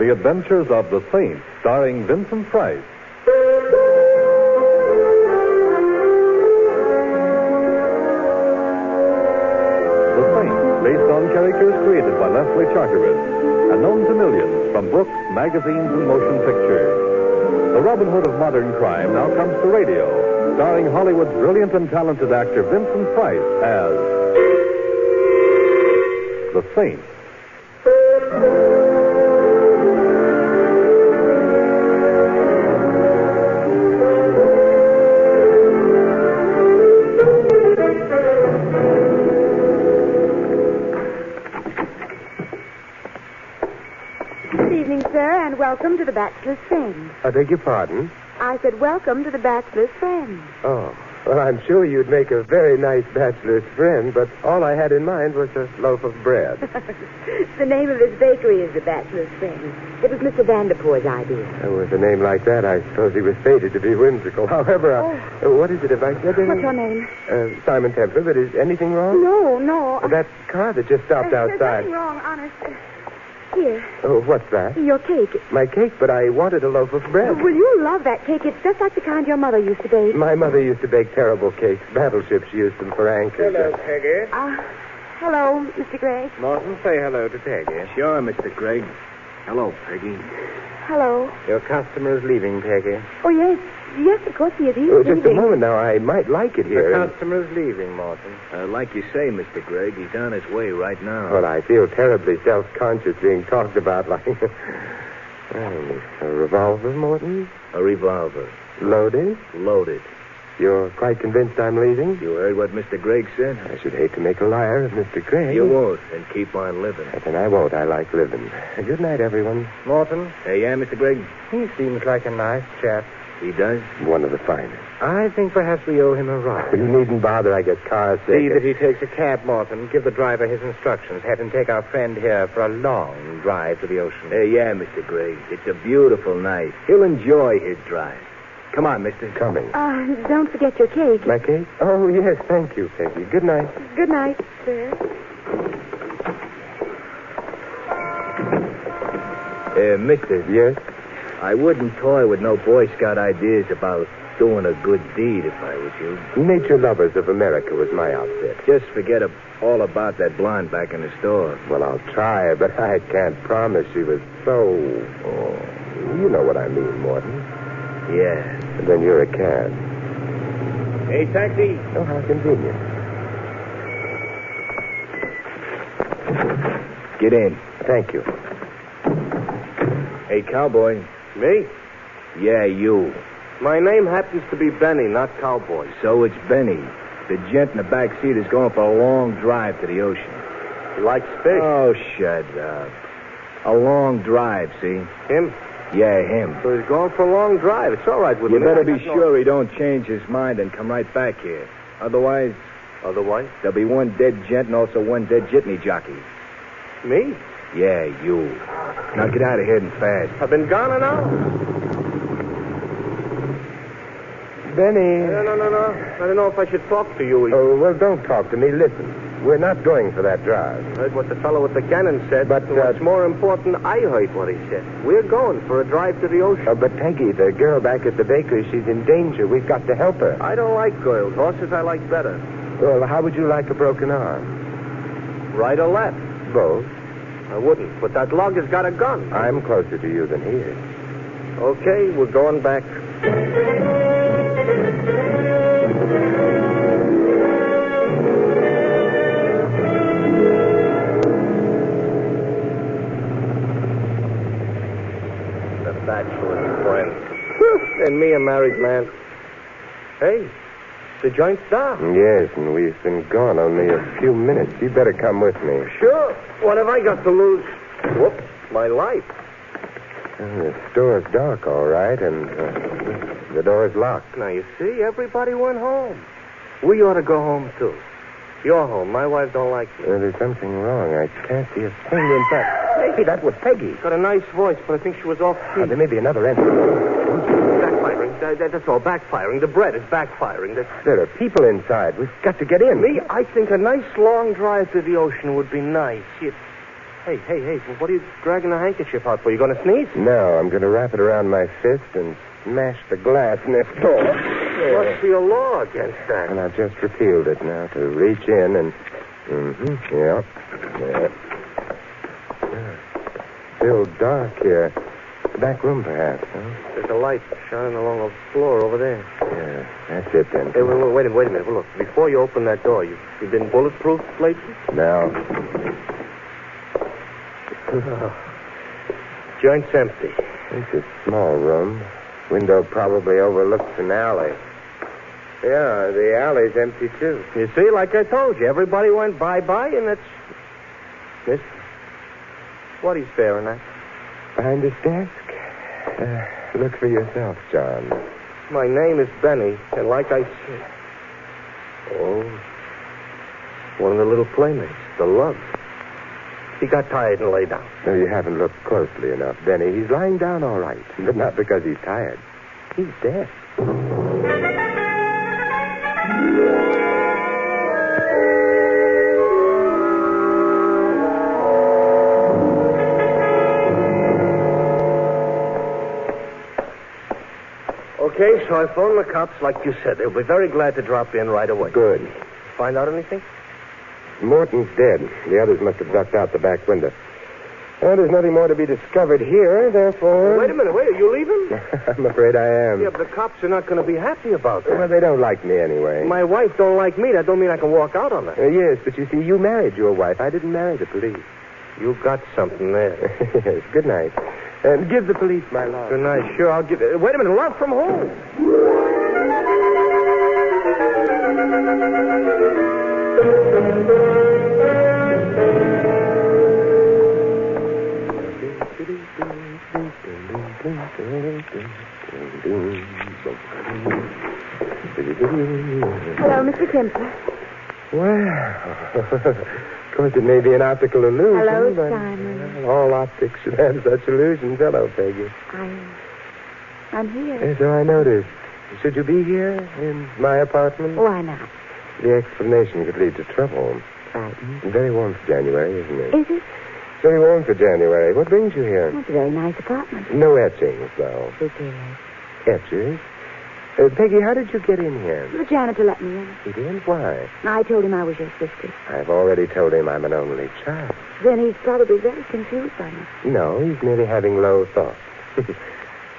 The Adventures of the Saint, starring Vincent Price. The Saint, based on characters created by Leslie Charteris and known to millions from books, magazines, and motion pictures. The Robin Hood of modern crime now comes to radio, starring Hollywood's brilliant and talented actor Vincent Price as the Saint. And welcome to the Bachelor's Friend. I beg your pardon? I said welcome to the Bachelor's Friend. Oh, well, I'm sure you'd make a very nice bachelor's friend, but all I had in mind was a loaf of bread. The name of this bakery is the Bachelor's Friend. It was Mr. Vanderpoor's idea. With a name like that, I suppose he was fated to be whimsical. However, what is it, if I said anything? What's your name? Simon Templar, but is anything wrong? No. That car that just stopped outside. There's nothing wrong, honest. Here. Oh, what's that? Your cake. My cake, but I wanted a loaf of bread. Well, you love that cake. It's just like the kind your mother used to bake. My mother used to bake terrible cakes. Battleships used them for anchors. Hello, Peggy. Hello, Mr. Gregg. Martin, say hello to Peggy. Sure, Mr. Gregg. Hello, Peggy. Hello. Your customer is leaving, Peggy. Oh, yes. Yes, of course he is. He's just leaving. a moment now. I might like it here. The customer is leaving, Martin. Like you say, Mr. Gregg, he's on his way right now. Well, I feel terribly self-conscious being talked about like... A revolver, Morton? A revolver. Loaded? Loaded. You're quite convinced I'm leaving? You heard what Mr. Gregg said? I should hate to make a liar of Mr. Gregg. You won't, and keep on living. Then I won't. I like living. Good night, everyone. Martin? Yeah, Mr. Gregg? He seems like a nice chap. He does? One of the finest. I think perhaps we owe him a ride. You needn't bother. I get car sick. See that he takes a cab, Martin. Give the driver his instructions. Have him take our friend here for a long drive to the ocean. Yeah, Mr. Gregg. It's a beautiful night. He'll enjoy his drive. Come on, mister. Coming. Don't forget your cake. My cake? Oh, yes. Thank you, Peggy. Good night. Good night, sir. Mister. Yes? I wouldn't toy with no Boy Scout ideas about doing a good deed if I was you. Nature Lovers of America was my outfit. Just forget all about that blonde back in the store. Well, I'll try, but I can't promise. She was so... Oh, you know what I mean, Morton. Yeah. And then you're a cad. Hey, taxi. Oh, how convenient. Get in. Thank you. Hey, cowboy. Me? Yeah, you. My name happens to be Benny, not Cowboy. So it's Benny. The gent in the back seat is going for a long drive to the ocean. He likes fish. Oh, shut up. A long drive, see? Him? Yeah, him. So he's going for a long drive. It's all right with me. You better be sure he don't change his mind and come right back here. Otherwise, there'll be one dead gent and also one dead jitney jockey. Me? Yeah, you. Now get out of here and fast. I've been gone an hour. Benny. No. I don't know if I should talk to you. Oh, well, don't talk to me. Listen, we're not going for that drive. I heard what the fellow with the cannon said, but what's more important, I heard what he said. We're going for a drive to the ocean. Oh, but Peggy, the girl back at the bakery, she's in danger. We've got to help her. I don't like girls. Horses I like better. Well, how would you like a broken arm? Right or left? Both. I wouldn't, but that lug has got a gun. I'm closer to you than he is. Okay, we're going back. The bachelor's friend. And me a married man. Hey, the joint's down. Yes, and we've been gone only a few minutes. You better come with me. Sure. What have I got to lose? Whoops, my life. The store's dark, all right, and the door's locked. Now, you see, everybody went home. We ought to go home, too. You're home. My wife don't like you. There's something wrong. I can't see a thing inside. Hey, that was Peggy. Got a nice voice, but I think she was off key. There may be another entrance. Backfiring. That's all. Backfiring. The bread is backfiring. There are people inside. We've got to get in. Me, I think a nice long drive to the ocean would be nice. Hey, what are you dragging a handkerchief out for? You going to sneeze? No, I'm going to wrap it around my fist and smash the glass next door. Must be a law against that. And I've just repealed it now to reach in and... Yep. Still dark here. The back room, perhaps, huh? There's a light shining along the floor over there. Yeah, that's it then. Hey, wait a minute. Look, before you open that door, you've been bulletproof lately? No. Joint's empty. It's a small room. Window probably overlooks an alley. Yeah, the alley's empty, too. You see, like I told you, everybody went bye-bye, and it's... Miss, what are you staring at? Behind this desk? Look for yourself, John. My name is Benny, and like I said... Oh, one of the little playmates, the lug. He got tired and lay down. No, you haven't looked closely enough, Benny. He's lying down all right, but not because he's tired. He's dead. Okay, so I phoned the cops like you said. They'll be very glad to drop in right away. Good. Find out anything? Morton's dead. The others must have ducked out the back window. Well, there's nothing more to be discovered here, therefore... Wait a minute. Are you leaving? I'm afraid I am. Yeah, but the cops are not going to be happy about that. Well, they don't like me anyway. My wife don't like me. That don't mean I can walk out on her. Yes, but you see, you married your wife. I didn't marry the police. You got something there. Yes, good night. And give the police my love. Good night. Sure, I'll give it. Wait a minute. Love from whom? Hello, Mr. Templar. Well, of course, it may be an optical illusion. Hello, but Simon. all optics should have such illusions. Hello, Peggy. I'm here. Yes, so I noticed. Should you be here in my apartment? Why not? The explanation could lead to trouble. Frightened. Very warm for January, isn't it? Is it? Very warm for January. What brings you here? Well, it's a very nice apartment. No etchings, though. Who cares? Etchers? Peggy, how did you get in here? The janitor let me in. He did? Why? I told him I was your sister. I've already told him I'm an only child. Then he's probably very confused by me. No, he's merely having low thoughts. As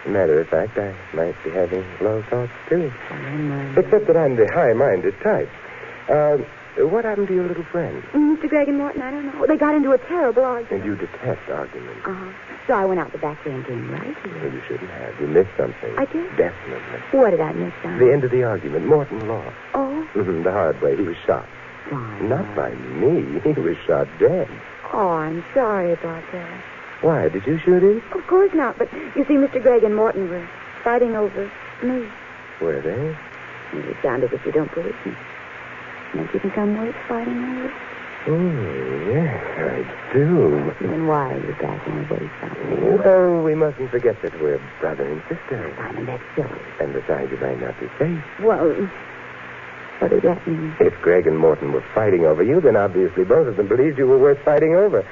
a matter of fact, I might be having low thoughts, too. Except that I'm the high-minded type. What happened to your little friend? Mr. Gregg and Morton, I don't know. They got into a terrible argument. And you detest arguments. Uh-huh. So I went out the back way and came right Well, here. you shouldn't have. You missed something. I did? Definitely. What did I miss, Simon? The end of the argument. Morton lost. Oh? The hard way. He was shot. Simon. Not by me. He was shot dead. Oh, I'm sorry about that. Why? Did you shoot him? Of course not, but you see, Mr. Gregg and Morton were fighting over me. Were they? You sound as if you don't believe me. Don't you think I'm worth fighting over? Oh, yes, I do. Then why are you backing away from me? Well, we mustn't forget that we're brother and sister. Simon, that's silly. And besides, you might not be safe. Well, what does that mean? If Gregg and Morton were fighting over you, then obviously both of them believed you were worth fighting over.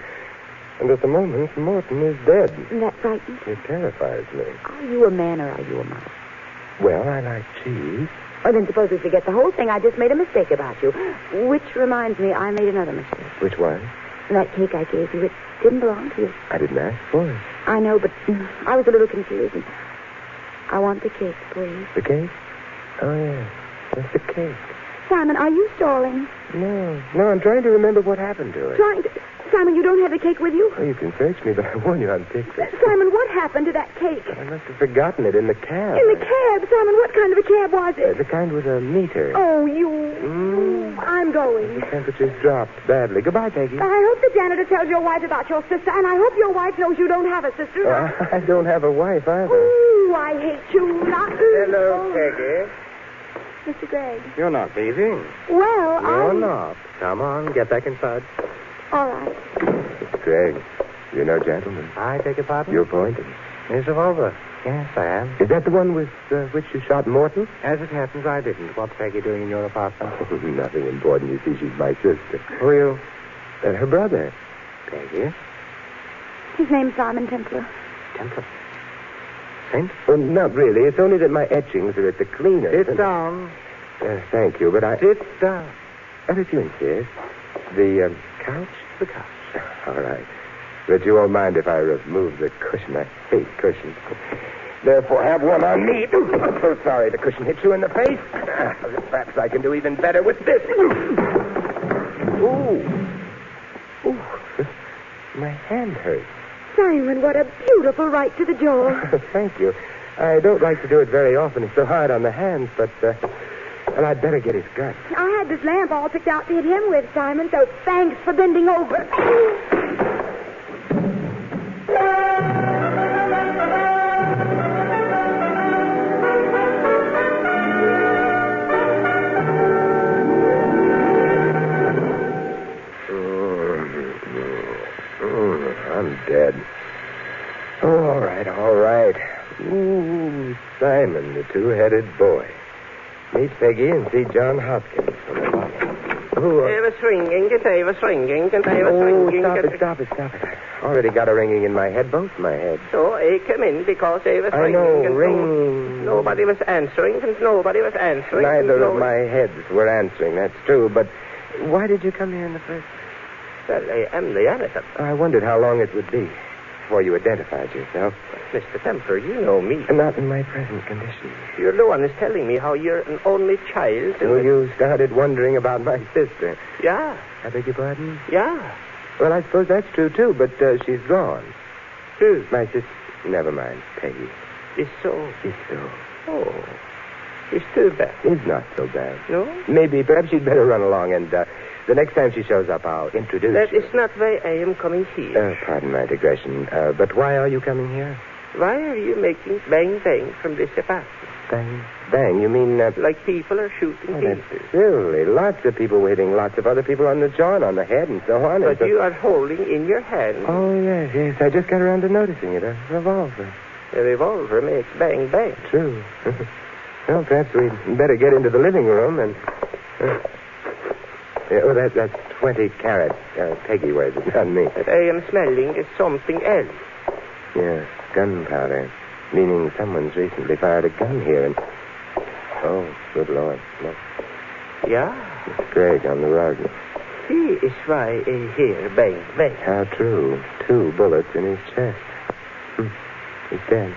And at the moment, Morton is dead. That frightens? It terrifies me. Are you a man or are you a mouse? Well, I like cheese. Well, then suppose we forget the whole thing. I just made a mistake about you. Which reminds me, I made another mistake. Which one? That cake I gave you, it didn't belong to you. I didn't ask for it. I know, but I was a little confused. And I want the cake, please. The cake? Oh, yes. That's the cake. Simon, are you stalling? No, I'm trying to remember what happened to it. Simon, you don't have the cake with you? Oh, you can search me, but I warn you, I'm pictured. Simon, what happened to that cake? I must have forgotten it in the cab. In the cab? Simon, what kind of a cab was it? The kind with a meter. Oh, you... I'm going. The temperature's dropped badly. Goodbye, Peggy. I hope the janitor tells your wife about your sister, and I hope your wife knows you don't have a sister. I don't have a wife, either. Ooh, I hate you. Hello, Peggy. Mr. Gregg. You're not leaving. Well, You're not. Come on, get back inside. All right. Mr. Gregg, you're no gentleman. I take your pardon? You're pointed. His revolver. Yes, I am. Is that the one with which you shot Morton? As it happens, I didn't. What's Peggy doing in your apartment? Nothing important. You see, she's my sister. Who are you? Her brother. Peggy? His name's Simon Templar. Templar? Saint? Oh, not really. It's only that my etchings are at the cleaners. Sit down. Thank you, but I... Sit down. Oh, if you insist. The couch? The couch. All right. But you won't mind if I remove the cushion. I hate cushions. Therefore, have one on me. I'm so sorry the cushion hit you in the face. Perhaps I can do even better with this. Ooh. My hand hurts. Simon, what a beautiful right to the jaw. Thank you. I don't like to do it very often. It's so hard on the hands, but, well, I'd better get his gun. I had this lamp all picked out to hit him with, Simon, so thanks for bending over. I'm dead. Oh, all right. Ooh, Simon, the two-headed boy. Meet Peggy and see John Hopkins. They were swinging, they were swinging, they were swinging. Stop it. I already got a ringing in my head, both my heads. So I came in because they were swinging. I know, and ringing. Nobody was answering, and nobody was answering. Neither of my heads were answering, that's true, but why did you come here in the first place? Well, I am the amateur. I wondered how long it would be before you identified yourself. Mr. Templar, you know me. Not in my present condition. You're the one who's telling me how you're an only child. So you started wondering about my sister. Yeah. I beg your pardon? Yeah. Well, I suppose that's true, too, but she's gone. Who? My sister. Never mind, Peggy. Is so? Is so. Oh. It's too bad. It's not so bad. No? Maybe, perhaps you'd better run along, and the next time she shows up, I'll introduce That you. is not why I am coming here. Pardon my digression, but why are you coming here? Why are you making bang-bang from this apartment? Bang? You mean... Like people are shooting that's people. silly. Lots of people were hitting lots of other people on the jaw and on the head and so on. But you are holding in your hand... Oh, yes. I just got around to noticing it. A revolver. A revolver makes bang-bang. True. Well, perhaps we'd better get into the living room and... that's 20 carats. Peggy wears it, not me. What I am smelling is something else. Yes, gunpowder. Meaning someone's recently fired a gun here and... Oh, good Lord. Look. Yeah? It's Greg on the rug. He is why I hear bang-bang. How true. 2 bullets in his chest. He's dead.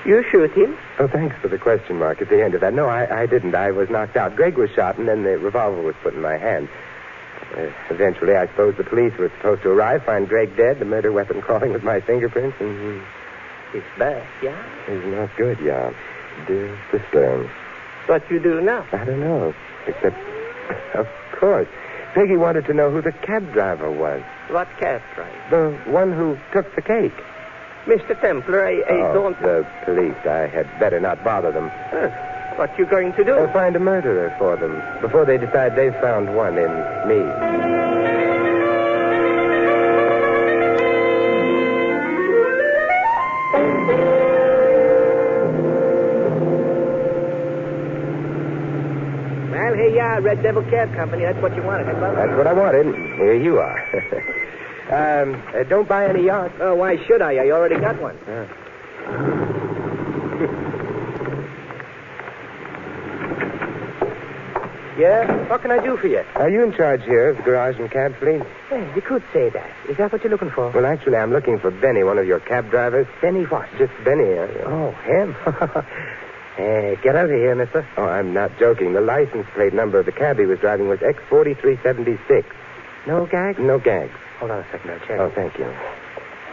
You shoot him? Oh, thanks for the question mark at the end of that. No, I didn't. I was knocked out. Greg was shot, and then the revolver was put in my hand. Eventually, I suppose the police were supposed to arrive, find Greg dead, the murder weapon crawling with my fingerprints, and... It's bad, yeah? It's not good, yeah. Dear sister. What you do now? I don't know. Except, of course, Peggy wanted to know who the cab driver was. What cab driver? The one who took the cake. Mr. Templar, I don't... The police. I had better not bother them. What you going to do? I'll find a murderer for them before they decide they've found one in me. Well, here you are, Red Devil Cab Company. That's what you wanted. That's what I wanted. Here you are. Don't buy any yachts. Oh, why should I? I already got one. Yeah? What can I do for you? Are you in charge here of the garage and cab fleet? Well, you could say that. Is that what you're looking for? Well, actually, I'm looking for Benny, one of your cab drivers. Benny what? Just Benny. Oh, him? Get out of here, mister. Oh, I'm not joking. The license plate number of the cab he was driving was X4376. No gags? No gags. Hold on a second, I'll check. Oh, thank you.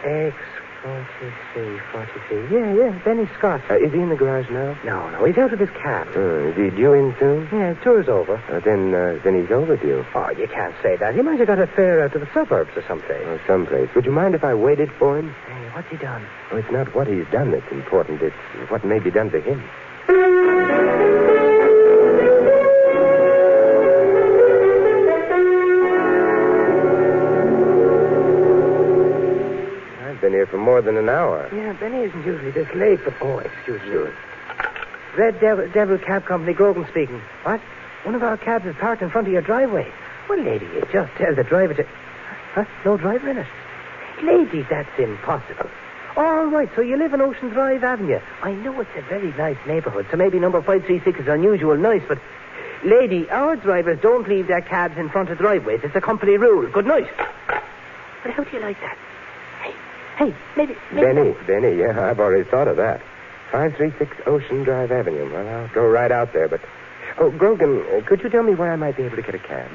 X4343. Yeah, Benny Scott. Is he in the garage now? No, he's out with his cab. Is he due in soon? Yeah, his tour's over. Then he's overdue. Oh, you can't say that. He might have got a fare out to the suburbs or someplace. Oh, someplace. Would you mind if I waited for him? Hey, what's he done? Oh, it's not what he's done that's important. It's what may be done to him. Been here for more than an hour. Yeah, Benny isn't usually this late, but... Oh, excuse me. Red Devil Cab Company, Grogan speaking. What? One of our cabs is parked in front of your driveway. Well, lady, you just tell the driver to... Huh? No driver in it? Lady, that's impossible. All right, so you live in Ocean Drive Avenue. I know it's a very nice neighborhood, so maybe number 536 is unusual nice, but... Lady, our drivers don't leave their cabs in front of driveways. It's a company rule. Good night. But how do you like that? Hey, maybe... Benny, yeah, I've already thought of that. 536 Ocean Drive Avenue. Well, I'll go right out there, but... Oh, Grogan, could you tell me where I might be able to get a cab?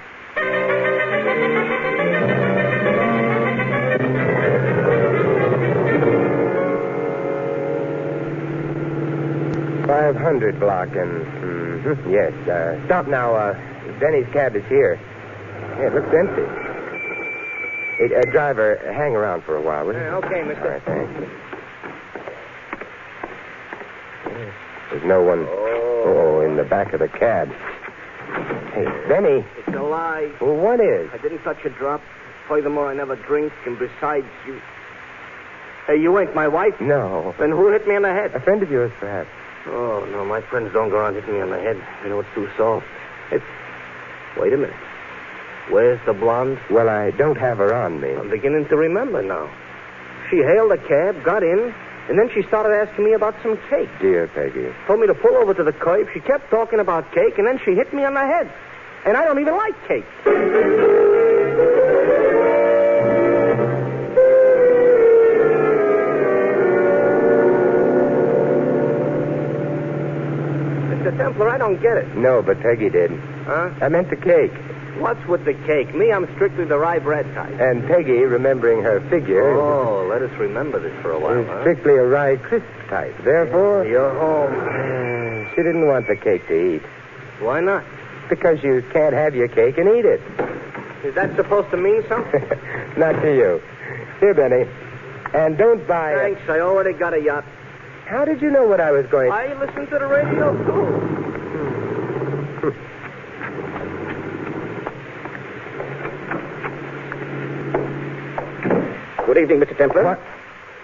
500 block and... Mm-hmm, yes. Stop now. Benny's cab is here. Yeah, it looks empty. Hey, driver, hang around for a while, will you? Okay, mister. All right, thanks. There's no one... Oh, in the back of the cab. Hey, Benny. It's a lie. Well, what is? I didn't touch a drop. Furthermore, I never drink, and besides, you... Hey, you ain't my wife? No. Then who hit me on the head? A friend of yours, perhaps. Oh, no, my friends don't go around hitting me on the head. You know, it's too soft. Wait a minute. Where's the blonde? Well, I don't have her on me. I'm beginning to remember now. She hailed a cab, got in, and then she started asking me about some cake. Dear Peggy. Told me to pull over to the curb. She kept talking about cake, and then she hit me on the head. And I don't even like cake. Mr. Templar, I don't get it. No, but Peggy did. Huh? I meant the cake. What's with the cake? Me, I'm strictly the rye bread type. And Peggy, remembering her figure... Oh, let us remember this for a while, is huh? strictly a rye crisp type. Therefore... You're home. She didn't want the cake to eat. Why not? Because you can't have your cake and eat it. Is that supposed to mean something? Not to you. Here, Benny. And don't buy... Thanks, I already got a yacht. How did you know what I was going... I listen to the radio, too. Good evening, Mr. Templar. What?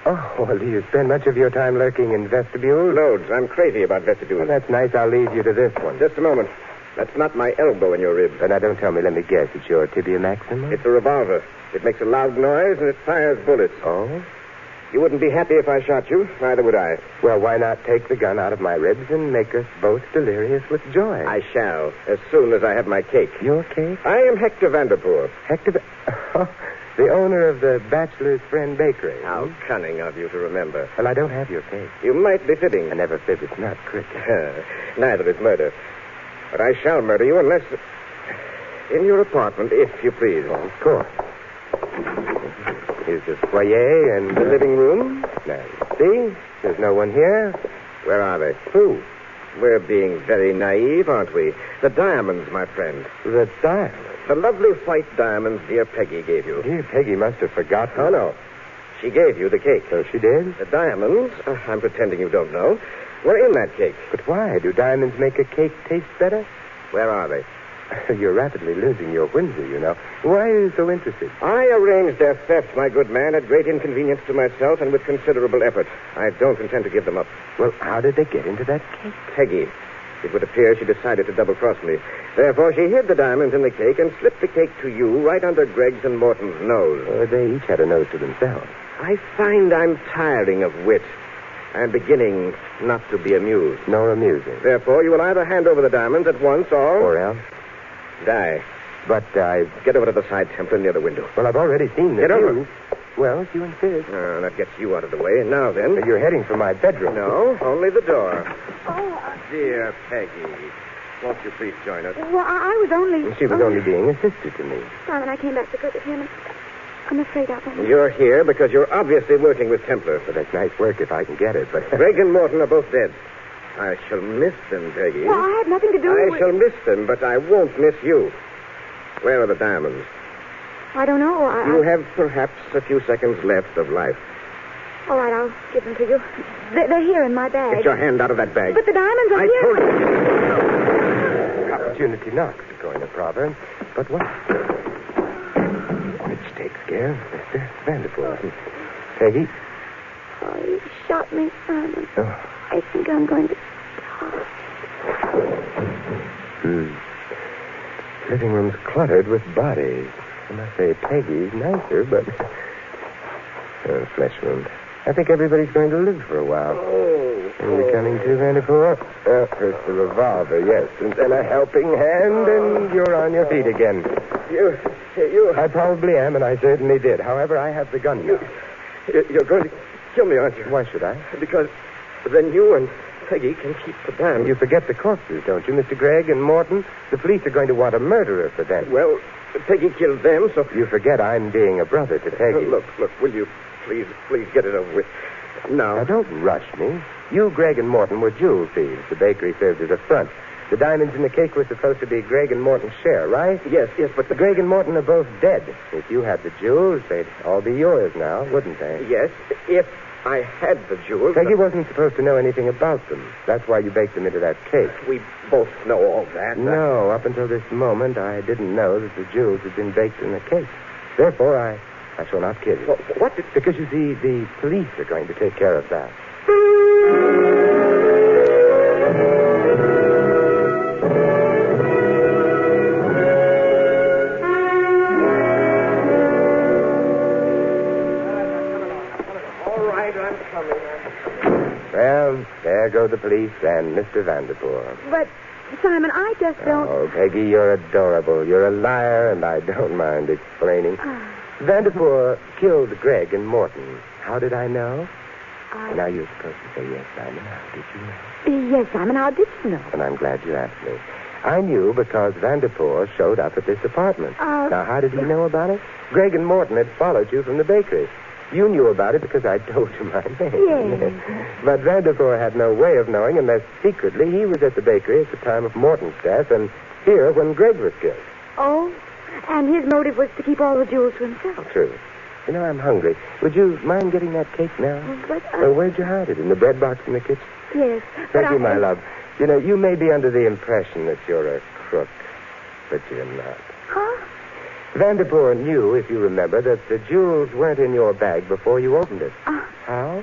Oh, well, do you spend much of your time lurking in vestibules? Loads. I'm crazy about vestibules. Well, that's nice. I'll lead you to this one. Just a moment. That's not my elbow in your rib. Now, don't tell me. Let me guess. It's your tibia maxima? It's a revolver. It makes a loud noise, and it fires bullets. Oh? You wouldn't be happy if I shot you. Neither would I. Well, why not take the gun out of my ribs and make us both delirious with joy? I shall, as soon as I have my cake. Your cake? I am Hector Vanderpool. Hector... Oh, the owner of the Bachelor's Friend Bakery. How cunning of you to remember. Well, I don't have your cake. You might be fibbing. I never fib. It's not cricket. Neither is murder. But I shall murder you unless... in your apartment, if you please. Oh, of course. Here's the foyer and... The living room? Now, see? There's no one here. Where are they? Who? We're being very naive, aren't we? The diamonds, my friend. The diamonds? The lovely white diamonds dear Peggy gave you. Dear Peggy must have forgotten. Oh, no. She gave you the cake. So she did? The diamonds, I'm pretending you don't know, were in that cake. But why? Do diamonds make a cake taste better? Where are they? You're rapidly losing your whimsy, you know. Why are you so interested? I arranged their theft, my good man, at great inconvenience to myself and with considerable effort. I don't intend to give them up. Well, how did they get into that cake? Peggy. It would appear she decided to double-cross me. Therefore, she hid the diamonds in the cake and slipped the cake to you right under Greg's and Morton's nose. They each had a nose to themselves. I find I'm tiring of wit. I'm beginning not to be amused. Nor amusing. Therefore, you will either hand over the diamonds at once or... Or else? Die. But I... Get over to the side, Templar, near the window. Well, I've already seen the Get over. view. Well, if you insist. That gets you out of the way. Now, then... You're heading for my bedroom. No, only the door. Oh, Dear Peggy, won't you please join us? well, I was only... She was only being a sister to me. Simon, I came back to visit him, and I'm afraid I won't. You're here because you're obviously working with Templar. Well, that's nice work if I can get it, but... Greg and Morton are both dead. I shall miss them, Peggy. Well, I had nothing to do I with... shall miss them, but I won't miss you. Where are the diamonds? I don't know. You have perhaps a few seconds left of life. All right, I'll give them to you. They're here in my bag. Get your hand out of that bag. But the diamonds are I here. told you. Opportunity knocks, to coin a proverb. But what? Which takes care of Mr. Vanderpool. Peggy? Oh, you shot me, Simon. Oh. I think I'm going to die. Living room's cluttered with bodies. I must say Peggy's nicer, but... Flesh wound. I think everybody's going to live for a while. Oh. Are you coming to, Vanderpool? First the revolver, yes. And then a helping hand, and you're on your feet again. You. I probably am, and I certainly did. However, I have the gun now. You're going to kill me, aren't you? Why should I? Because then you and Peggy can keep the band. You forget the corpses, don't you, Mr. Gregg and Morton? The police are going to want a murderer for them. Well, Peggy killed them, so... You forget I'm being a brother to Peggy. Look, will you please get it over with now? Now, don't rush me. You, Gregg, and Morton were jewel thieves. The bakery served as a front. The diamonds in the cake were supposed to be Gregg and Morton's share, right? Yes, but... Gregg and Morton are both dead. If you had the jewels, they'd all be yours now, wouldn't they? Yes, if I had the jewels... Peggy wasn't supposed to know anything about them. That's why you baked them into that cake. We both know all that. No, up until this moment, I didn't know that the jewels had been baked in the cake. Therefore, I shall not kill you. Well, what did... Because, you see, the police are going to take care of that. Well, there go the police and Mr. Vanderpool. But, Simon, I just don't... Oh, Peggy, you're adorable. You're a liar, and I don't mind explaining. Vanderpool killed Gregg and Morton. How did I know? Now you're supposed to say yes, Simon. How did you know? Yes, Simon, how did you know? And I'm glad you asked me. I knew because Vanderpool showed up at this apartment. Now, how did he know about it? Gregg and Morton had followed you from the bakery. You knew about it because I told you my name. Yes. But Vanderpool had no way of knowing unless secretly he was at the bakery at the time of Morton's death and here when Gregg was killed. Oh, and his motive was to keep all the jewels to himself. True. You know, I'm hungry. Would you mind getting that cake now? But where'd you hide it? In the bread box in the kitchen? Yes. Thank you, my love. You know, you may be under the impression that you're a crook, but you're not. Huh? Vanderpool knew, if you remember, that the jewels weren't in your bag before you opened it. How?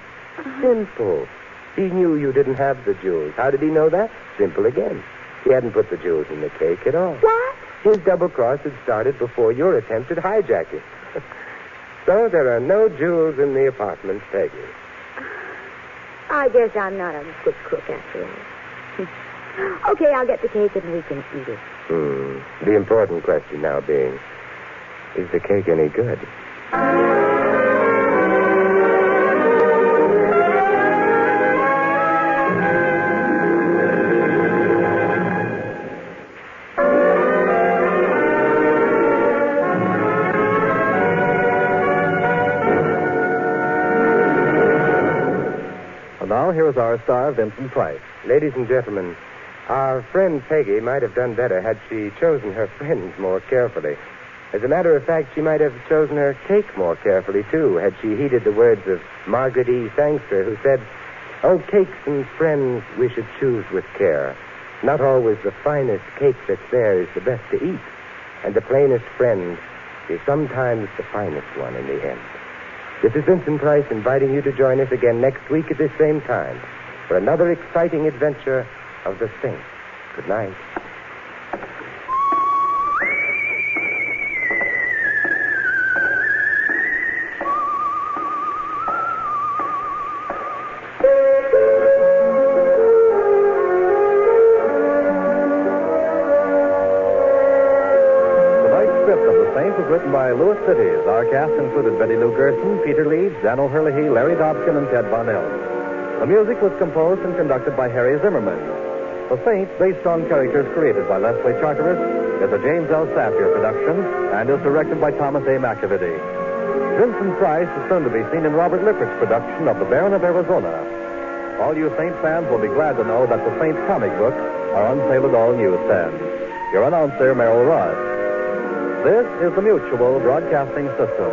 Simple. He knew you didn't have the jewels. How did he know that? Simple again. He hadn't put the jewels in the cake at all. What? His double cross had started before your attempt at hijacking. So there are no jewels in the apartment, Peggy. I guess I'm not a good cook after all. Okay, I'll get the cake and we can eat it. The important question now being, is the cake any good? And now here is our star, Vincent Price. Ladies and gentlemen, our friend Peggy might have done better had she chosen her friends more carefully. As a matter of fact, she might have chosen her cake more carefully, too, had she heeded the words of Margaret E. Sangster, who said, "Oh, cakes and friends we should choose with care. Not always the finest cake that's there is the best to eat, and the plainest friend is sometimes the finest one in the end." This is Vincent Price inviting you to join us again next week at this same time for another exciting adventure of the Saint. Good night. Written by Louis Cities. Our cast included Betty Lou Gerson, Peter Leeds, Dan O'Hurley, Larry Dobkin, and Ted Von Ells. The music was composed and conducted by Harry Zimmerman. The Saint, based on characters created by Leslie Charteris, is a James L. Safier production and is directed by Thomas A. McAvity. Vincent Price is soon to be seen in Robert Lippert's production of The Baron of Arizona. All you Saint fans will be glad to know that the Saint comic books are on sale at all newsstands. Your announcer, Merrill Rudd. This is the Mutual Broadcasting System.